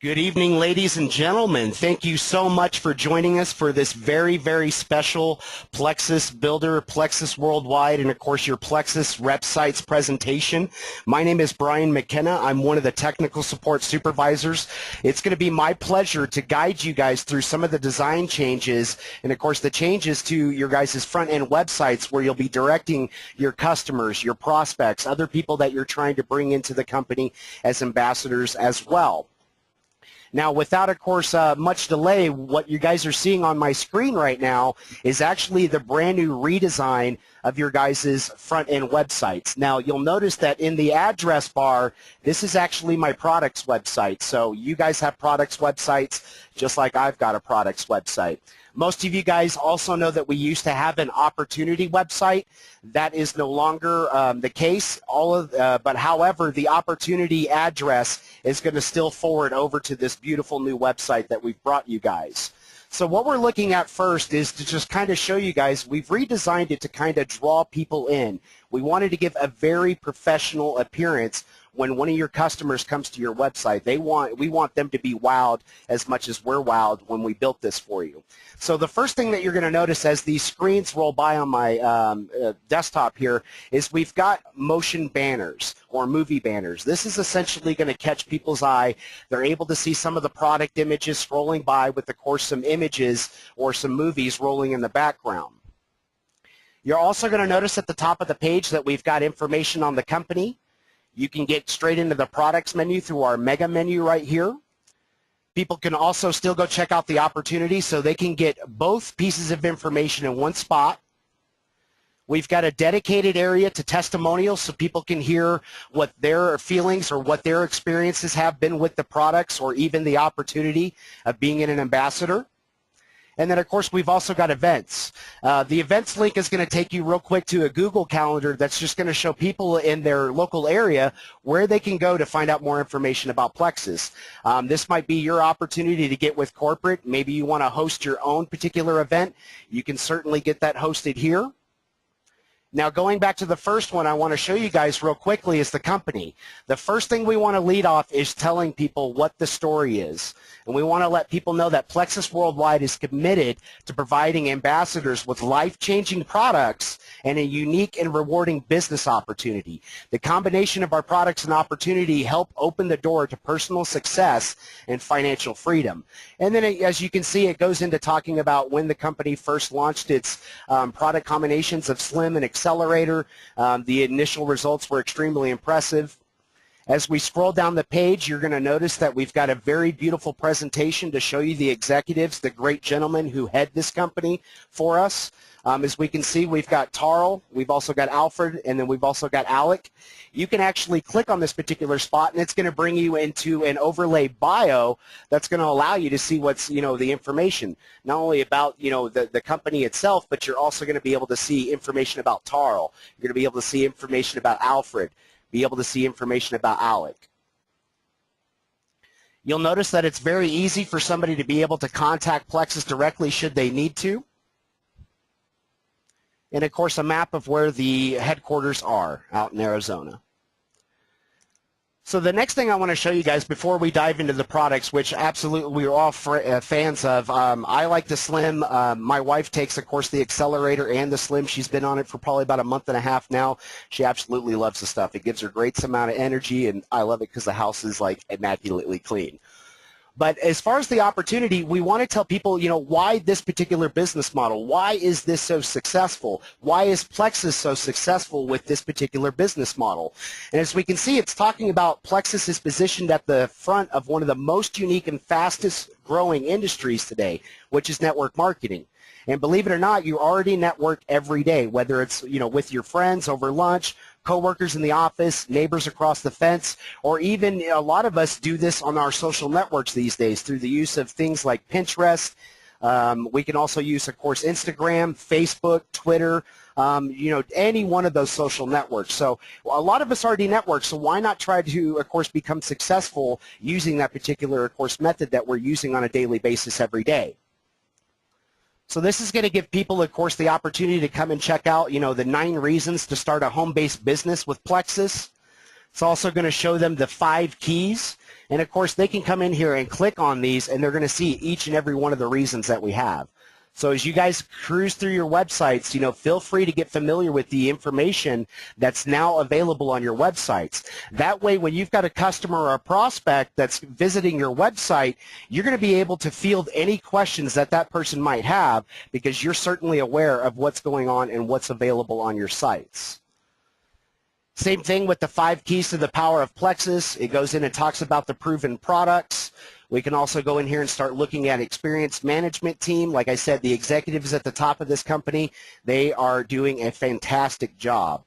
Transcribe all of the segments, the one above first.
Good evening, ladies and gentlemen. Thank you so much for joining us for this very, very special Plexus Builder, Plexus Worldwide, and of course your Plexus Rep Sites presentation. My name is Brian McKenna. I'm one of the technical support supervisors. It's going to be my pleasure to guide you guys through some of the design changes and of course the changes to your guys' front-end websites where you'll be directing your customers, your prospects, other people that you're trying to bring into the company as ambassadors as well. Now, without, of course, much delay, what you guys are seeing on my screen right now is actually the brand new redesign of your guys' front-end websites. Now, you'll notice that in the address bar, this is actually my products website. So you guys have products websites just like I've got a products website. Most of you guys also know that we used to have an opportunity website. That is no longer the case. But however, the opportunity address is going to still forward over to this beautiful new website that we've brought you guys. So what we're looking at first is to just kind of show you guys, we've redesigned it to kind of draw people in. We wanted to give a very professional appearance when one of your customers comes to your website. We want them to be wowed as much as we're wowed when we built this for you. So the first thing that you're going to notice as these screens roll by on my desktop here is we've got motion banners or movie banners. This is essentially going to catch people's eye. They're able to see some of the product images scrolling by with, of course, some images or some movies rolling in the background. You're also going to notice at the top of the page that we've got information on the company. You can get straight into the products menu through our mega menu right here. People can also still go check out the opportunity so they can get both pieces of information in one spot. We've got a dedicated area to testimonials so people can hear what their feelings or what their experiences have been with the products or even the opportunity of being an ambassador. And then, of course, we've also got events. The events link is going to take you real quick to a Google Calendar that's just going to show people in their local area where they can go to find out more information about Plexus. This might be your opportunity to get with corporate. Maybe you want to host your own particular event. You can certainly get that hosted here. Now, going back to the first one, I want to show you guys real quickly is the company. The first thing we want to lead off is telling people what the story is. And we want to let people know that Plexus Worldwide is committed to providing ambassadors with life-changing products and a unique and rewarding business opportunity. The combination of our products and opportunity help open the door to personal success and financial freedom. And then, as you can see, it goes into talking about when the company first launched its product combinations of Slim and Accelerator. The initial results were extremely impressive. As we scroll down the page, you're going to notice that we've got a very beautiful presentation to show you the executives, the great gentlemen who head this company for us. As we can see, we've got Tarl, we've also got Alfred, and then we've also got Alec. You can actually click on this particular spot, and it's going to bring you into an overlay bio that's going to allow you to see what's, the information, not only about, the company itself, but you're also going to be able to see information about Tarl. You're going to be able to see information about Alfred, be able to see information about Alec. You'll notice that it's very easy for somebody to be able to contact Plexus directly should they need to. And, of course, a map of where the headquarters are out in Arizona. So the next thing I want to show you guys before we dive into the products, which absolutely we're all fans of, I like the Slim. My wife takes, of course, the Accelerator and the Slim. She's been on it for probably about a month and a half now. She absolutely loves the stuff. It gives her a great amount of energy, and I love it because the house is, like, immaculately clean. But as far as the opportunity, we want to tell people, why this particular business model? Why is this so successful? Why is Plexus so successful with this particular business model? And as we can see, it's talking about Plexus is positioned at the front of one of the most unique and fastest growing industries today, which is network marketing. And believe it or not, you already network every day, whether it's, with your friends over lunch, coworkers in the office, neighbors across the fence, or even a lot of us do this on our social networks these days through the use of things like Pinterest. We can also use, of course, Instagram, Facebook, Twitter, any one of those social networks. So a lot of us already network, so why not try to, of course, become successful using that particular, of course, method that we're using on a daily basis every day. So this is going to give people, of course, the opportunity to come and check out, the 9 reasons to start a home-based business with Plexus. It's also going to show them the 5 keys. And of course, they can come in here and click on these, and they're going to see each and every one of the reasons that we have. So as you guys cruise through your websites, feel free to get familiar with the information that's now available on your websites. That way, when you've got a customer or a prospect that's visiting your website, you're going to be able to field any questions that that person might have, because you're certainly aware of what's going on and what's available on your sites. Same thing with the 5 keys to the power of Plexus. It goes in and talks about the proven products. We can also go in here and start looking at experienced management team. Like I said, the executives at the top of this company, they are doing a fantastic job.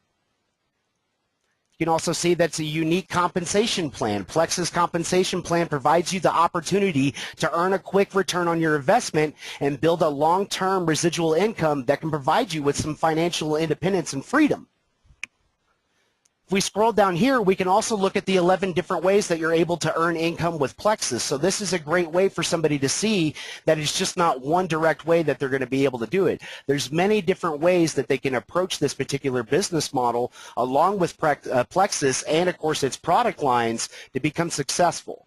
You can also see that's a unique compensation plan. Plexus compensation plan provides you the opportunity to earn a quick return on your investment and build a long-term residual income that can provide you with some financial independence and freedom. If we scroll down here, we can also look at the 11 different ways that you're able to earn income with Plexus. So this is a great way for somebody to see that it's just not one direct way that they're going to be able to do it. There's many different ways that they can approach this particular business model along with Plexus and, of course, its product lines to become successful.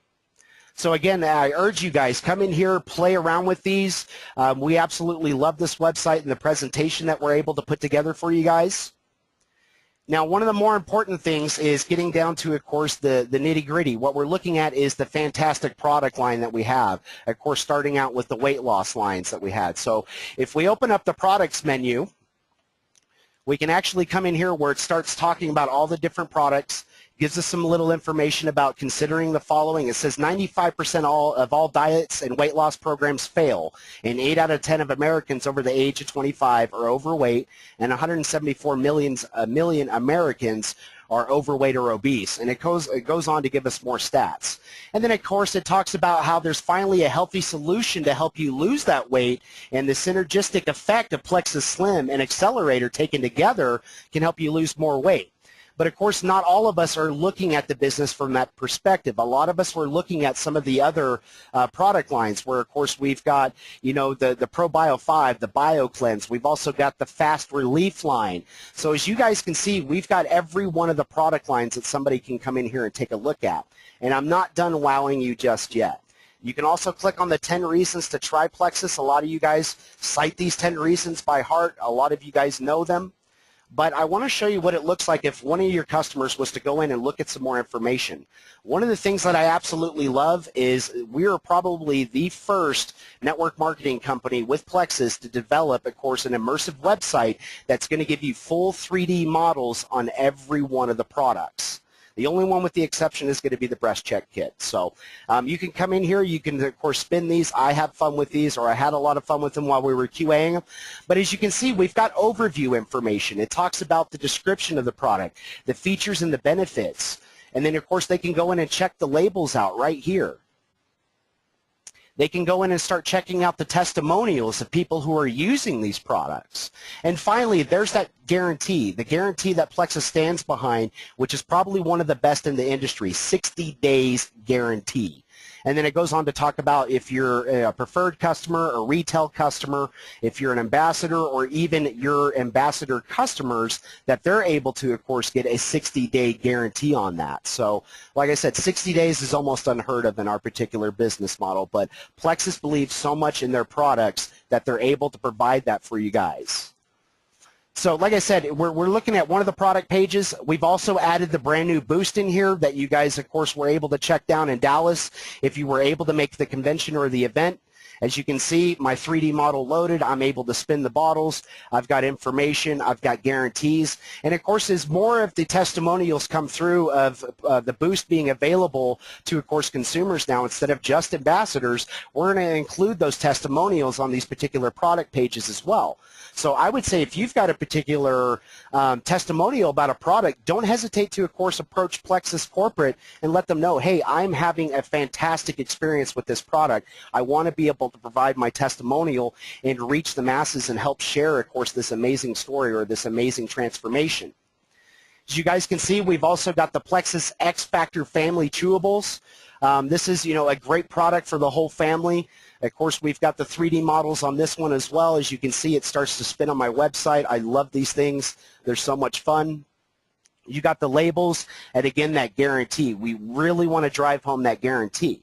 So again, I urge you guys, come in here, play around with these. We absolutely love this website and the presentation that we're able to put together for you guys. Now, one of the more important things is getting down to, of course, the nitty-gritty. What we're looking at is the fantastic product line that we have, of course, starting out with the weight loss lines that we had. So if we open up the products menu, we can actually come in here where it starts talking about all the different products, gives us some little information about considering the following. It says 95% of all diets and weight loss programs fail, and 8 out of 10 of Americans over the age of 25 are overweight, and 174 million Americans are overweight or obese. And it goes on to give us more stats. And then, of course, it talks about how there's finally a healthy solution to help you lose that weight, and the synergistic effect of Plexus Slim and Accelerator taken together can help you lose more weight. But of course, not all of us are looking at the business from that perspective. A lot of us were looking at some of the other product lines where, of course, we've got, the ProBio 5, the Bio Cleanse. We've also got the Fast Relief line. So as you guys can see, we've got every one of the product lines that somebody can come in here and take a look at. And I'm not done wowing you just yet. You can also click on the 10 reasons to try Plexus. A lot of you guys cite these 10 reasons by heart. A lot of you guys know them. But I want to show you what it looks like if one of your customers was to go in and look at some more information. One of the things that I absolutely love is we are probably the first network marketing company with Plexus to develop, of course, an immersive website that's going to give you full 3D models on every one of the products. The only one with the exception is going to be the breast check kit. So you can come in here. You can, of course, spin these. I have fun with these, or I had a lot of fun with them while we were QAing them. But as you can see, we've got overview information. It talks about the description of the product, the features and the benefits. And then, of course, they can go in and check the labels out right here. They can go in and start checking out the testimonials of people who are using these products. And finally, there's that guarantee, the guarantee that Plexus stands behind, which is probably one of the best in the industry, 60 days guarantee. And then it goes on to talk about if you're a preferred customer, a retail customer, if you're an ambassador, or even your ambassador customers, that they're able to, of course, get a 60-day guarantee on that. So, like I said, 60 days is almost unheard of in our particular business model, but Plexus believes so much in their products that they're able to provide that for you guys. So like I said, we're looking at one of the product pages. We've also added the brand new boost in here that you guys, of course, were able to check down in Dallas if you were able to make the convention or the event. As you can see, my 3D model loaded. I'm able to spin the bottles. I've got information. I've got guarantees. And, of course, as more of the testimonials come through of the boost being available to, of course, consumers now instead of just ambassadors, we're going to include those testimonials on these particular product pages as well. So I would say if you've got a particular testimonial about a product, don't hesitate to, of course, approach Plexus Corporate and let them know, hey, I'm having a fantastic experience with this product. I want to be able to provide my testimonial and reach the masses and help share, of course, this amazing story or this amazing transformation. As you guys can see, we've also got the Plexus X Factor family chewables. This is, a great product for the whole family. Of course, we've got the 3D models on this one as well. As you can see, it starts to spin on my website. I love these things. They're so much fun. You got the labels, and again, that guarantee. We really want to drive home that guarantee.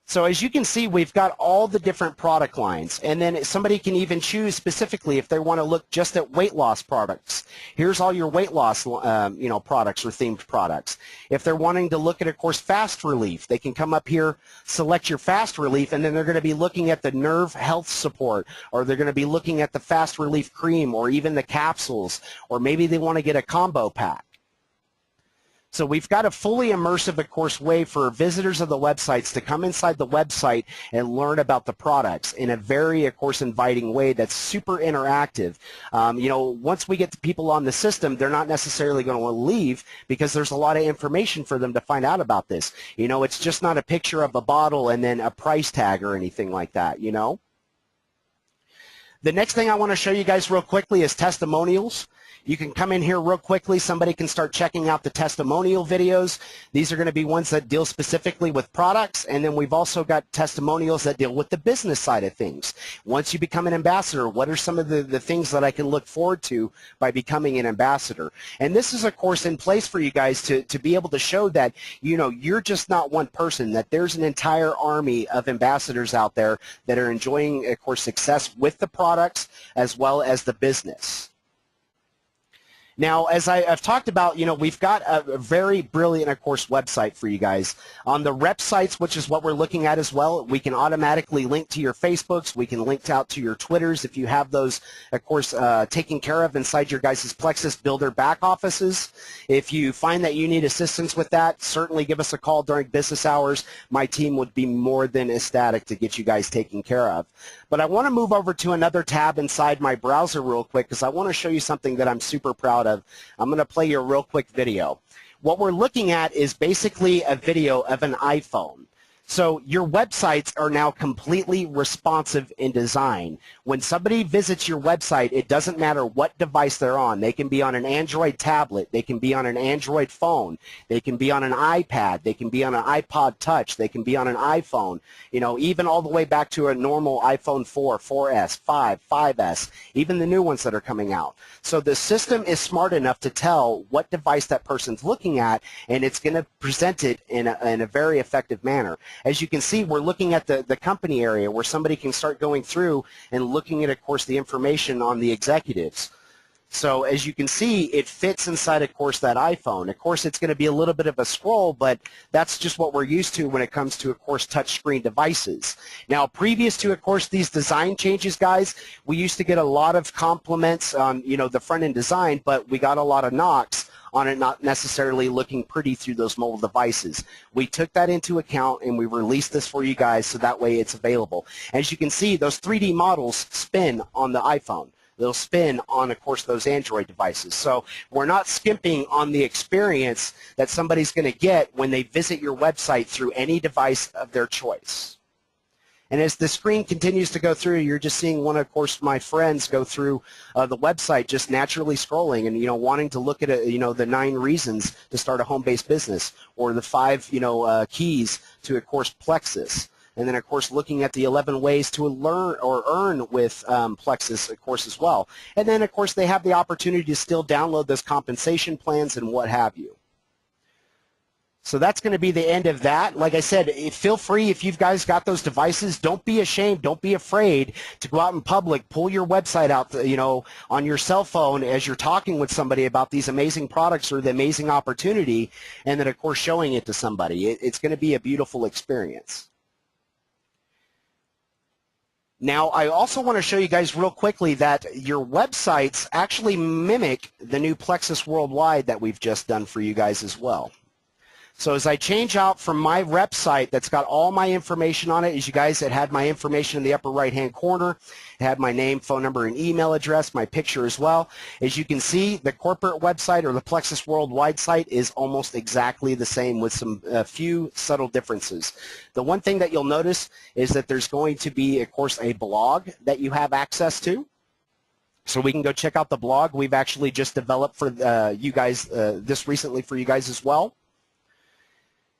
So as you can see, we've got all the different product lines, and then somebody can even choose specifically if they want to look just at weight loss products. Here's all your weight loss products or themed products. If they're wanting to look at, of course, fast relief, they can come up here, select your fast relief, and then they're going to be looking at the nerve health support, or they're going to be looking at the fast relief cream, or even the capsules, or maybe they want to get a combo pack. So we've got a fully immersive, of course, way for visitors of the websites to come inside the website and learn about the products in a very, of course, inviting way that's super interactive. Once we get the people on the system, they're not necessarily going to want to leave because there's a lot of information for them to find out about this. It's just not a picture of a bottle and then a price tag or anything like that, The next thing I want to show you guys real quickly is testimonials. You can come in here real quickly. Somebody can start checking out the testimonial videos. These are going to be ones that deal specifically with products, and then we've also got testimonials that deal with the business side of things. Once you become an ambassador, what are some of the things that I can look forward to by becoming an ambassador? And this is, of course, in place for you guys to be able to show that, you're just not one person, that there's an entire army of ambassadors out there that are enjoying, of course, success with the products as well as the business. Now, as I've talked about, we've got a very brilliant, of course, website for you guys. On the rep sites, which is what we're looking at as well, we can automatically link to your Facebooks. We can link out to your Twitters if you have those, of course, taken care of inside your guys' Plexus Builder back offices. If you find that you need assistance with that, certainly give us a call during business hours. My team would be more than ecstatic to get you guys taken care of. But I want to move over to another tab inside my browser real quick because I want to show you something that I'm super proud of. I'm going to play you a real quick video. What we're looking at is basically a video of an iPhone. So your websites are now completely responsive in design. When somebody visits your website, it doesn't matter what device they're on. They can be on an Android tablet. They can be on an Android phone. They can be on an iPad. They can be on an iPod Touch. They can be on an iPhone, even all the way back to a normal iPhone 4, 4S, 5, 5S, even the new ones that are coming out. So the system is smart enough to tell what device that person's looking at, and it's going to present it in a very effective manner. As you can see, we're looking at the company area where somebody can start going through and looking at, of course, the information on the executives. So as you can see, it fits inside, of course, that iPhone. Of course, it's going to be a little bit of a scroll, but that's just what we're used to when it comes to, of course, touchscreen devices. Now, previous to, of course, these design changes, guys, we used to get a lot of compliments on, the front-end design, but we got a lot of knocks on it not necessarily looking pretty through those mobile devices. We took that into account and we released this for you guys so that way it's available. As you can see, those 3D models spin on the iPhone. They'll spin on, of course, those Android devices. So we're not skimping on the experience that somebody's going to get when they visit your website through any device of their choice. And as the screen continues to go through, you're just seeing one, of course, my friends go through the website just naturally scrolling and, wanting to look at, the 9 reasons to start a home-based business, or the 5, keys to, of course, Plexus. And then, of course, looking at the 11 ways to learn or earn with Plexus, of course, as well. And then, of course, they have the opportunity to still download those compensation plans and what have you. So that's going to be the end of that. Like I said, feel free if you guys got those devices. Don't be ashamed. Don't be afraid to go out in public. Pull your website out, on your cell phone as you're talking with somebody about these amazing products or the amazing opportunity, and then, of course, showing it to somebody. It's going to be a beautiful experience. Now, I also want to show you guys real quickly that your websites actually mimic the new Plexus Worldwide that we've just done for you guys as well. So as I change out from my rep site that's got all my information on it, as you guys, it had my information in the upper right-hand corner. It had my name, phone number, and email address, my picture as well. As you can see, the corporate website or the Plexus Worldwide site is almost exactly the same with some few subtle differences. The one thing that you'll notice is that there's going to be, of course, a blog that you have access to. So we can go check out the blog. We've actually just developed for you guys this recently for you guys as well.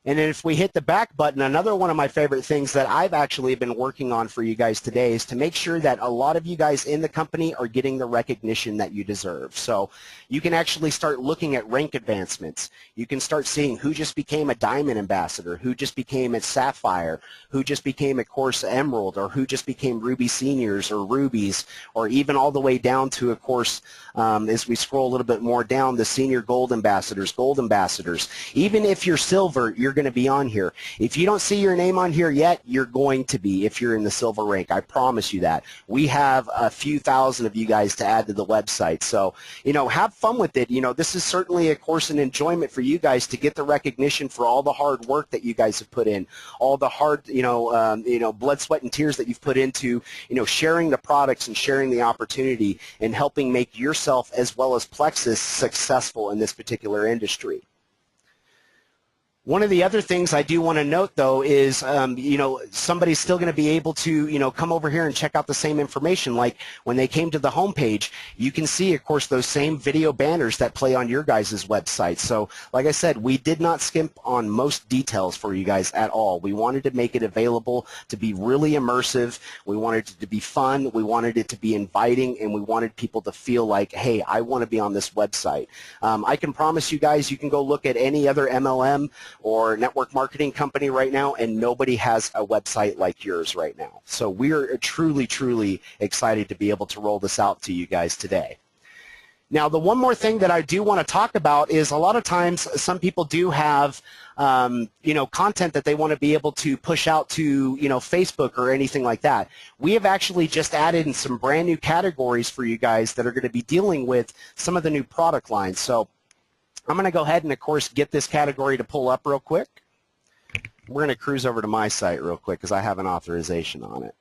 And then if we hit the back button, another one of my favorite things that I've actually been working on for you guys today is to make sure that a lot of you guys in the company are getting the recognition that you deserve. So you can actually start looking at rank advancements. You can start seeing who just became a Diamond Ambassador, who just became a Sapphire, who just became a course Emerald, or who just became Ruby Seniors or Rubies, or even all the way down to, of course, as we scroll a little bit more down, the Senior Gold Ambassadors, Gold Ambassadors. Even if you're Silver, you're going to be on here. If you don't see your name on here yet, you're going to be if you're in the Silver rank. I promise you that. We have a few thousand of you guys to add to the website. So, have fun with it. This is certainly a course and enjoyment for you guys to get the recognition for all the hard work that you guys have put in, all the hard, blood, sweat, and tears that you've put into, sharing the products and sharing the opportunity and helping make yourself as well as Plexus successful in this particular industry. One of the other things I do want to note, though, is, somebody's still going to be able to, come over here and check out the same information. Like when they came to the home page, you can see, of course, those same video banners that play on your guys' website. So, like I said, we did not skimp on most details for you guys at all. We wanted to make it available to be really immersive. We wanted it to be fun. We wanted it to be inviting, and we wanted people to feel like, hey, I want to be on this website. I can promise you guys, you can go look at any other MLM or network marketing company right now, and nobody has a website like yours right now. So we're truly, truly excited to be able to roll this out to you guys today. Now, the one more thing that I do want to talk about is a lot of times some people do have, content that they want to be able to push out to, Facebook or anything like that. We have actually just added in some brand new categories for you guys that are going to be dealing with some of the new product lines. So I'm going to go ahead and, of course, get this category to pull up real quick. We're going to cruise over to my site real quick because I have an authorization on it.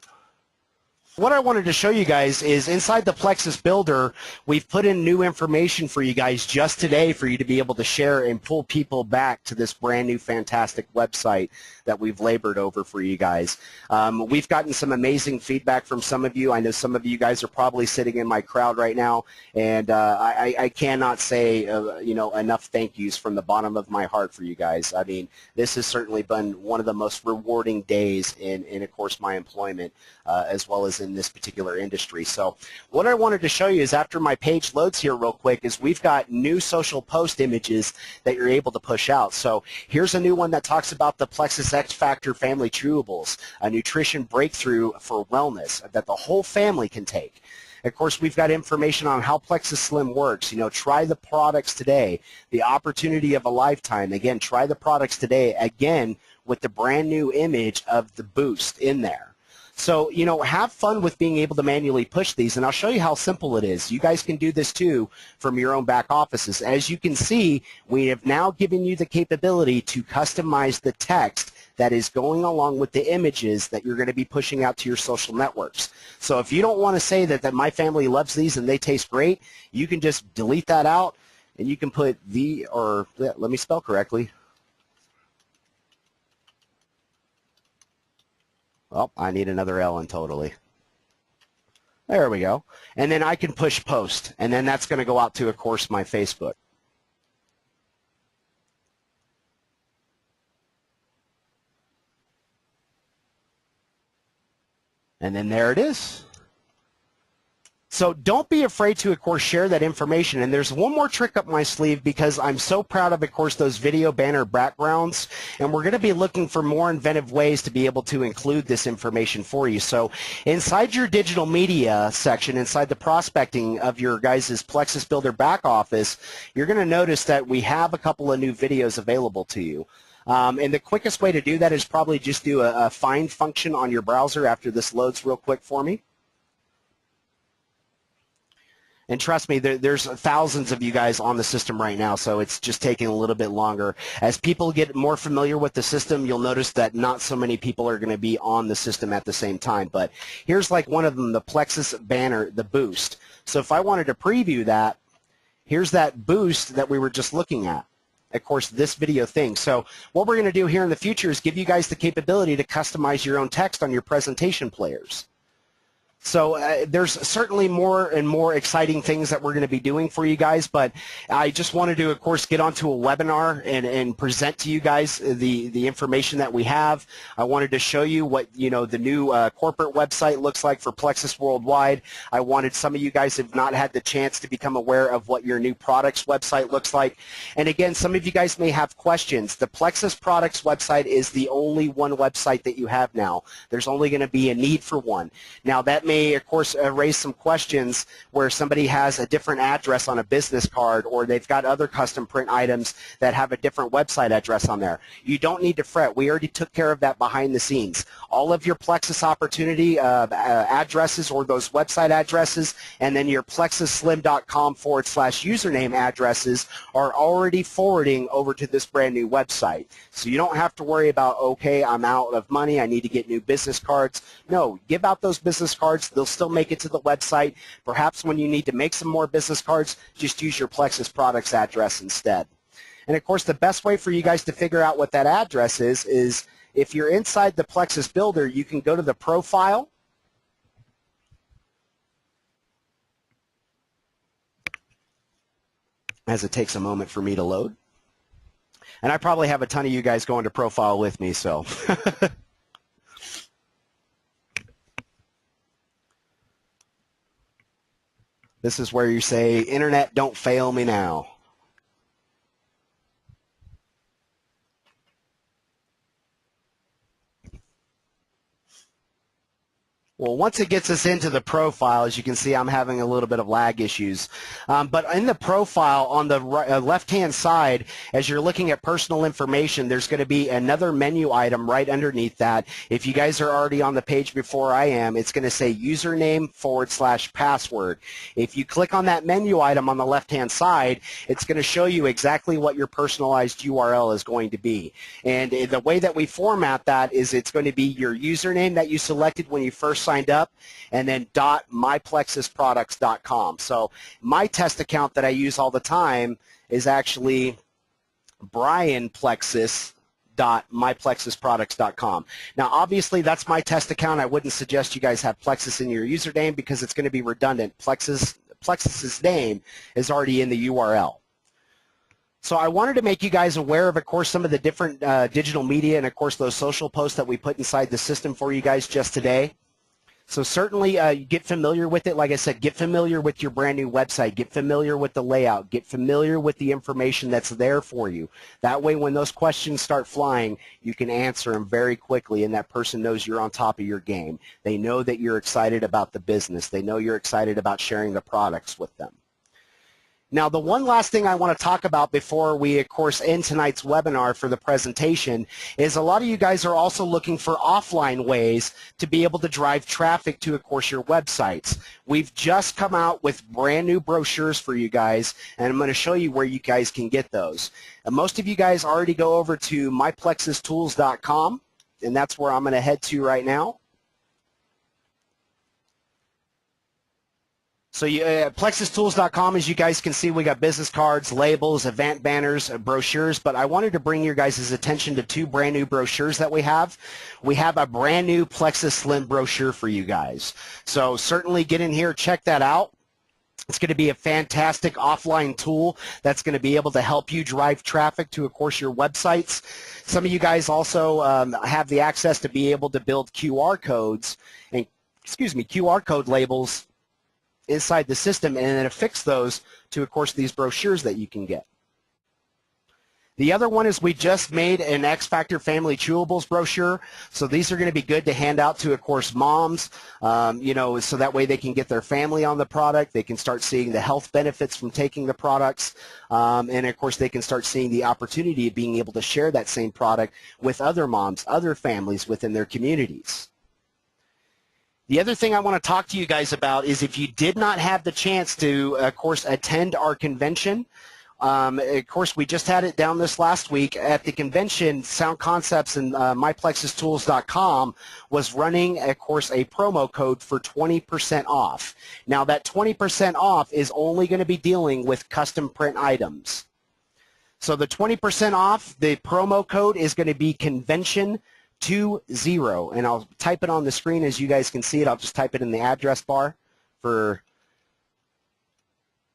What I wanted to show you guys is inside the Plexus Builder, we've put in new information for you guys just today for you to be able to share and pull people back to this brand new fantastic website that we've labored over for you guys. We've gotten some amazing feedback from some of you. I know some of you guys are probably sitting in my crowd right now, and I cannot say enough thank yous from the bottom of my heart for you guys. I mean, this has certainly been one of the most rewarding days in of course, my employment as well as in this particular industry. So what I wanted to show you is after my page loads here real quick is we've got new social post images that you're able to push out. So here's a new one that talks about the Plexus X Factor Family Chewables, a nutrition breakthrough for wellness that the whole family can take. Of course, we've got information on how Plexus Slim works. Try the products today. The opportunity of a lifetime. Again, try the products today, again, with the brand new image of the Boost in there. So, have fun with being able to manually push these, and I'll show you how simple it is. You guys can do this, too, from your own back offices. As you can see, we have now given you the capability to customize the text that is going along with the images that you're going to be pushing out to your social networks. So if you don't want to say that my family loves these and they taste great, you can just delete that out, and you can put let me spell correctly. Oh, I need another L in totally. There we go. And then I can push post, and then that's going to go out to, of course, my Facebook. And then there it is. So don't be afraid to, of course, share that information. And there's one more trick up my sleeve because I'm so proud of course, those video banner backgrounds. And we're going to be looking for more inventive ways to be able to include this information for you. So inside your digital media section, inside the prospecting of your guys' Plexus Builder back office, you're going to notice that we have a couple of new videos available to you. And the quickest way to do that is probably just do a find function on your browser after this loads real quick for me. And trust me, there's thousands of you guys on the system right now, so it's just taking a little bit longer. As people get more familiar with the system, you'll notice that not so many people are going to be on the system at the same time. But here's like one of them, the Plexus banner, the Boost. So if I wanted to preview that, here's that Boost that we were just looking at. Of course, this video thing. So what we're going to do here in the future is give you guys the capability to customize your own text on your presentation players. So there's certainly more and more exciting things that we're going to be doing for you guys, but I just wanted to, of course, get onto a webinar and present to you guys the information that we have. I wanted to show you what, you know, the new corporate website looks like for Plexus Worldwide. I wanted some of you guys who have not had the chance to become aware of what your new products website looks like. And again, some of you guys may have questions. The Plexus products website is the only one website that you have now. There's only going to be a need for one. Now, that may, of course, raise some questions where somebody has a different address on a business card, or they've got other custom print items that have a different website address on there. You don't need to fret. We already took care of that behind the scenes. All of your Plexus Opportunity addresses, or those website addresses, and then your plexusslim.com/username addresses are already forwarding over to this brand new website. So you don't have to worry about, okay, I'm out of money, I need to get new business cards. No, give out those business cards. They'll still make it to the website. Perhaps when you need to make some more business cards, just use your Plexus products address instead. And of course, the best way for you guys to figure out what that address is if you're inside the Plexus Builder, you can go to the profile. As it takes a moment for me to load. And I probably have a ton of you guys going to profile with me, so. This is where you say, Internet, don't fail me now. Well, once it gets us into the profile, as you can see, I'm having a little bit of lag issues. But in the profile, on the left-hand side, as you're looking at personal information, there's going to be another menu item right underneath that. If you guys are already on the page before I am, it's going to say username/password. If you click on that menu item on the left-hand side, it's going to show you exactly what your personalized URL is going to be. And the way that we format that is it's going to be your username that you selected when you first signed up, and then .myplexusproducts.com. So my test account that I use all the time is actually brianplexus.myplexusproducts.com. Now, obviously, that's my test account. I wouldn't suggest you guys have Plexus in your username because it's going to be redundant. Plexus's name is already in the URL. So I wanted to make you guys aware of course, some of the different digital media and, of course, those social posts that we put inside the system for you guys just today. So certainly get familiar with it. Like I said, get familiar with your brand new website. Get familiar with the layout. Get familiar with the information that's there for you. That way, when those questions start flying, you can answer them very quickly, and that person knows you're on top of your game. They know that you're excited about the business. They know you're excited about sharing the products with them. Now, the one last thing I want to talk about before we, of course, end tonight's webinar for the presentation is a lot of you guys are also looking for offline ways to be able to drive traffic to, of course, your websites. We've just come out with brand new brochures for you guys, and I'm going to show you where you guys can get those. And most of you guys already go over to myplexustools.com, and that's where I'm going to head to right now. So plexustools.com, as you guys can see, we got business cards, labels, event banners, brochures, but I wanted to bring your guys' attention to two brand new brochures that we have. We have a brand new Plexus Slim brochure for you guys. So certainly get in here, check that out. It's going to be a fantastic offline tool that's going to be able to help you drive traffic to, of course, your websites. Some of you guys also have the access to be able to build QR codes and, QR code labels inside the system and then affix those to, of course, these brochures that you can get. The other one is we just made an X Factor Family Chewables brochure. So these are going to be good to hand out to, of course, moms, you know, so that way they can get their family on the product. They can start seeing the health benefits from taking the products. And, of course, they can start seeing the opportunity of being able to share that same product with other moms, other families within their communities. The other thing I want to talk to you guys about is if you did not have the chance to, of course, attend our convention, of course, we just had it down this last week. At the convention, Sound Concepts and myplexustools.com was running, of course, a promo code for 20% off. Now, that 20% off is only going to be dealing with custom print items. So the 20% off, the promo code is going to be Convention 20, and I'll type it on the screen as you guys can see it. I'll just type it in the address bar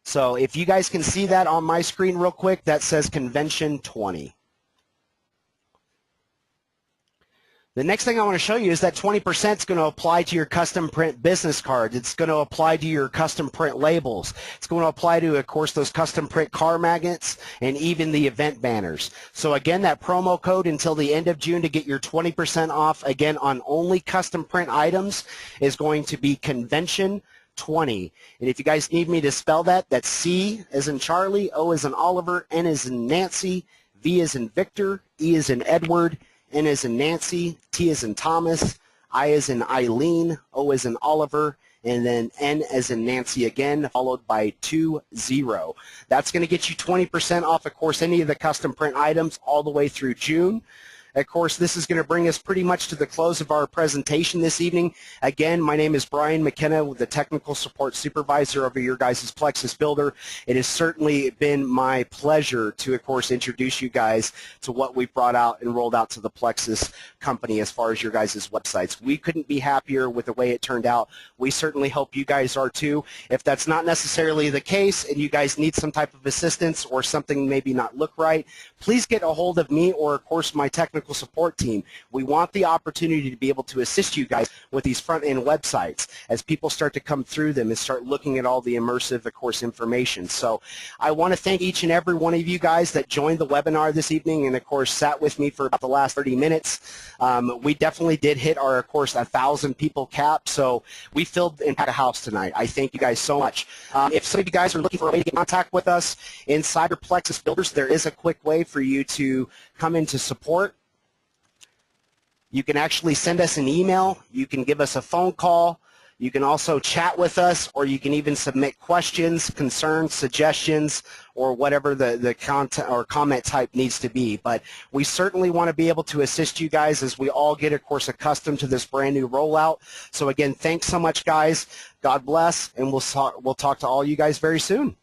so if you guys can see that on my screen real quick, that says Convention 20. The next thing I want to show you is that 20% is going to apply to your custom print business cards. It's going to apply to your custom print labels. It's going to apply to, of course, those custom print car magnets and even the event banners. So again, that promo code until the end of June to get your 20% off, again, on only custom print items is going to be Convention 20. And if you guys need me to spell that, that's C as in Charlie, O as in Oliver, N as in Nancy, V as in Victor, E as in Edward, N as in Nancy, T as in Thomas, I as in Eileen, O as in Oliver, and then N as in Nancy again, followed by 20. That's going to get you 20% off, of course, any of the custom print items all the way through June. Of course, this is going to bring us pretty much to the close of our presentation this evening. Again, my name is Brian McKenna, the Technical Support Supervisor over your guys' Plexus Builder. It has certainly been my pleasure to, of course, introduce you guys to what we've brought out and rolled out to the Plexus company as far as your guys' websites. We couldn't be happier with the way it turned out. We certainly hope you guys are too. If that's not necessarily the case and you guys need some type of assistance or something maybe not look right, please get a hold of me or, of course, my technical support team. We want the opportunity to be able to assist you guys with these front-end websites as people start to come through them and start looking at all the immersive, of course, information. So I want to thank each and every one of you guys that joined the webinar this evening and, of course, sat with me for about the last 30 minutes. We definitely did hit our, of course, 1,000 people cap, so we filled and packed a house tonight. I thank you guys so much. If some of you guys are looking for a way to get in contact with us inside your Plexus Builders, there is a quick way for you to come into support. You can actually send us an email. You can give us a phone call. You can also chat with us, or you can even submit questions, concerns, suggestions, or whatever the content or comment type needs to be. But we certainly want to be able to assist you guys as we all get, of course, accustomed to this brand new rollout. So again, thanks so much, guys. God bless, and we'll talk to all you guys very soon.